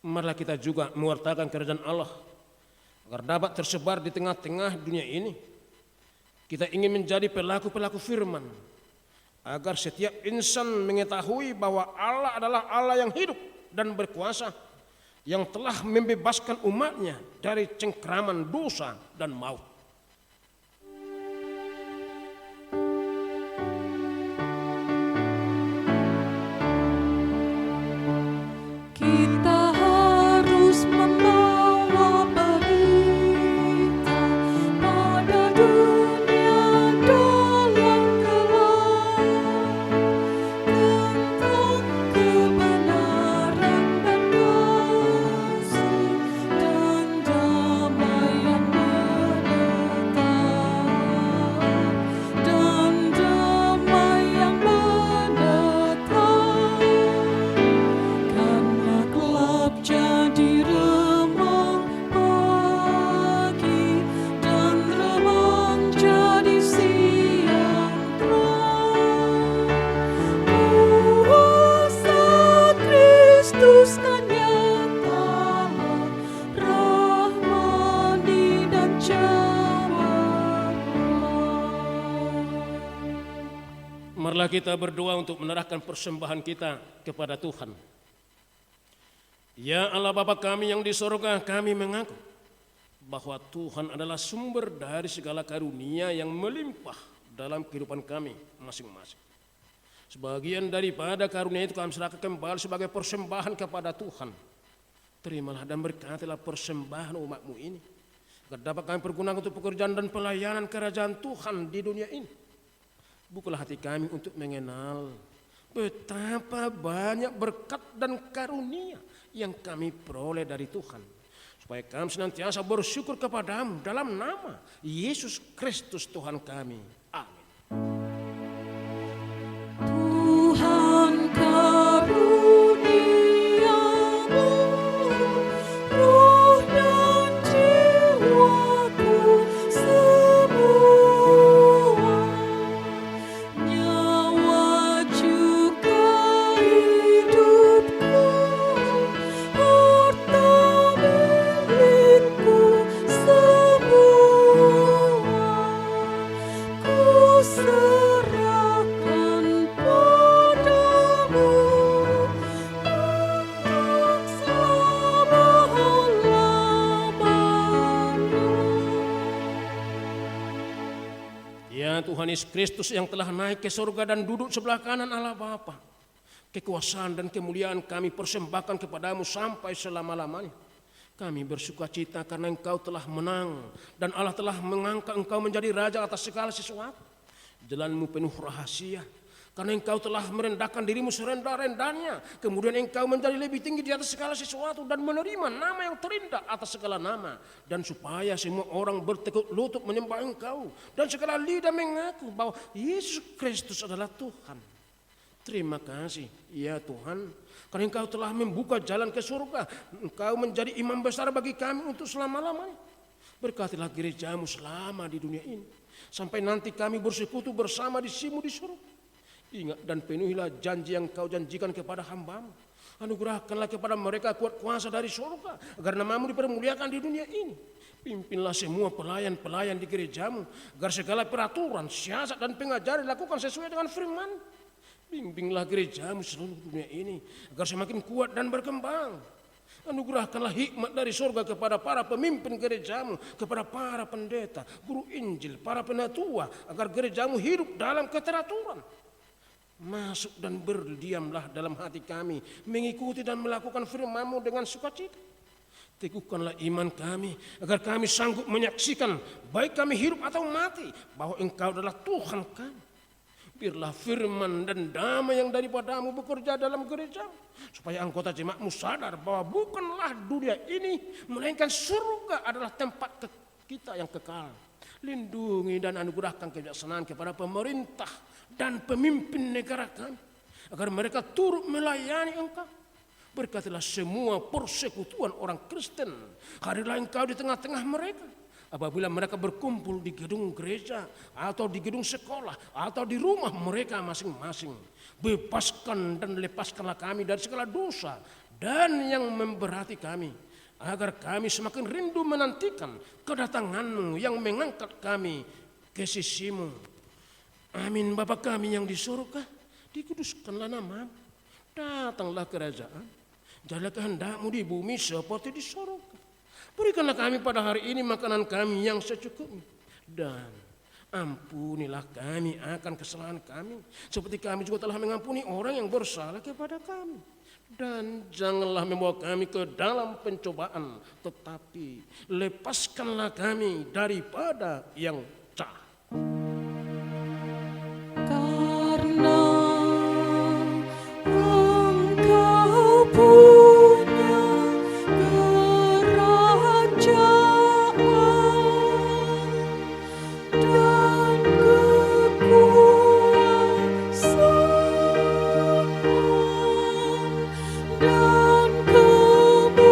marilah kita juga mewartakan kerajaan Allah, agar dapat tersebar di tengah-tengah dunia ini. Kita ingin menjadi pelaku-pelaku firman, agar setiap insan mengetahui bahwa Allah adalah Allah yang hidup dan berkuasa, yang telah membebaskan umatnya dari cengkraman dosa dan maut. Kita harus membawa berita pada dunia dalam gelap tentang kebenaran dan kasih dan damai yang menetap, dan damai yang menetap. Karena gelap jadi remang pagi, dan remang jadi siang terang. Kuasa Kristus kan nyata, rahmani dan jawab. Marilah kita berdoa untuk menyerahkan persembahan kita kepada Tuhan. Ya Allah Bapa kami yang di surga, kami mengaku bahwa Tuhan adalah sumber dari segala karunia yang melimpah dalam kehidupan kami masing-masing. Sebagian daripada karunia itu kami serahkan kembali sebagai persembahan kepada Tuhan. Terimalah dan berkatilah persembahan umat-Mu ini, agar dapat kami pergunakan untuk pekerjaan dan pelayanan kerajaan Tuhan di dunia ini. Bukalah hati kami untuk mengenal betapa banyak berkat dan karunia yang kami peroleh dari Tuhan, supaya kami senantiasa bersyukur kepadamu dalam nama Yesus Kristus Tuhan kami. Amin. Tuhan karuniamu, roh dan jiwaku semua, nyawa juga hidupku, harta milikku semua, ku serahkan padamu untuk selama-lamanya. Ya Tuhan Yesus Kristus yang telah naik ke surga dan duduk sebelah kanan Allah Bapa, kekuasaan dan kemuliaan kami persembahkan kepadamu sampai selama-lamanya. Kami bersuka cita karena Engkau telah menang dan Allah telah mengangkat Engkau menjadi Raja atas segala sesuatu. Jalan-Mu penuh rahasia, karena Engkau telah merendahkan dirimu serendah-rendahnya. Kemudian Engkau menjadi lebih tinggi di atas segala sesuatu dan menerima nama yang terindah atas segala nama. Dan supaya semua orang bertekuk lutut menyembah Engkau, dan segala lidah mengaku bahwa Yesus Kristus adalah Tuhan. Terima kasih ya Tuhan, karena Engkau telah membuka jalan ke surga. Engkau menjadi imam besar bagi kami untuk selama-lamanya. Berkatilah gereja-Mu selama di dunia ini, sampai nanti kami bersekutu bersama di surga. Ingat dan penuhilah janji yang Kau janjikan kepada hamba-Mu. Anugerahkanlah kepada mereka kuat kuasa dari surga, agar nama-Mu dipermuliakan di dunia ini. Pimpinlah semua pelayan-pelayan di gereja-Mu, agar segala peraturan, siasat dan pengajaran dilakukan sesuai dengan firman. Bimbinglah gereja-Mu seluruh dunia ini, agar semakin kuat dan berkembang. Anugerahkanlah hikmat dari surga kepada para pemimpin gerejamu, kepada para pendeta, guru Injil, para penatua, agar gerejamu hidup dalam keteraturan. Masuk dan berdiamlah dalam hati kami, mengikuti dan melakukan firman-Mu dengan sukacita. Teguhkanlah iman kami, agar kami sanggup menyaksikan, baik kami hidup atau mati, bahwa Engkau adalah Tuhan kami. Biarlah firman dan damai yang daripada-Mu bekerja dalam gereja, supaya anggota jemaat-Mu sadar bahwa bukanlah dunia ini, melainkan surga adalah tempat kita yang kekal. Lindungi dan anugerahkan kebijaksanaan kepada pemerintah dan pemimpin negara kami, agar mereka turut melayani Engkau. Berkatilah semua persekutuan orang Kristen, hadirlah Engkau di tengah-tengah mereka. Apabila mereka berkumpul di gedung gereja atau di gedung sekolah atau di rumah mereka masing-masing, bebaskan dan lepaskanlah kami dari segala dosa dan yang memberati kami, agar kami semakin rindu menantikan kedatangan-Mu yang mengangkat kami ke sisi-Mu. Amin. Bapa kami yang di surga, dikuduskanlah nama-Mu, datanglah kerajaan, jadilah kehendak-Mu di bumi seperti di surga. Berikanlah kami pada hari ini makanan kami yang secukupnya, dan ampunilah kami akan kesalahan kami, seperti kami juga telah mengampuni orang yang bersalah kepada kami. Dan janganlah membawa kami ke dalam pencobaan, tetapi lepaskanlah kami daripada yang jahat. Karena Engkau punya kerajaan dan kekuasaan dan kemuliaan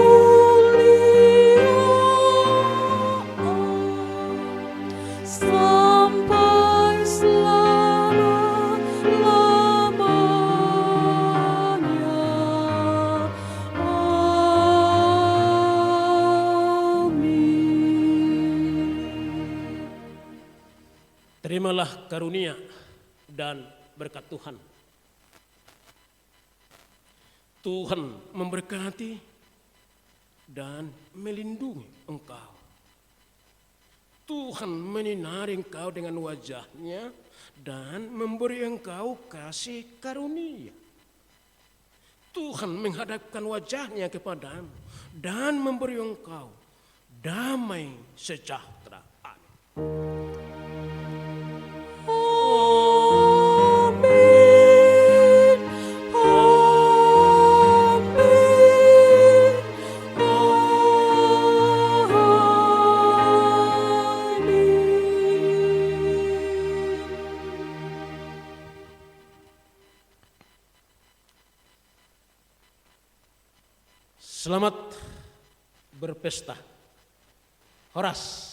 sampai selama-lamanya. Amin. Terimalah karunia dan berkat Tuhan. Tuhan memberkati dan melindungi engkau. Tuhan menyinari engkau dengan wajah-Nya dan memberi engkau kasih karunia. Tuhan menghadapkan wajah-Nya kepadamu dan memberi engkau damai sejahtera. Amin. Selamat berpesta. Horas.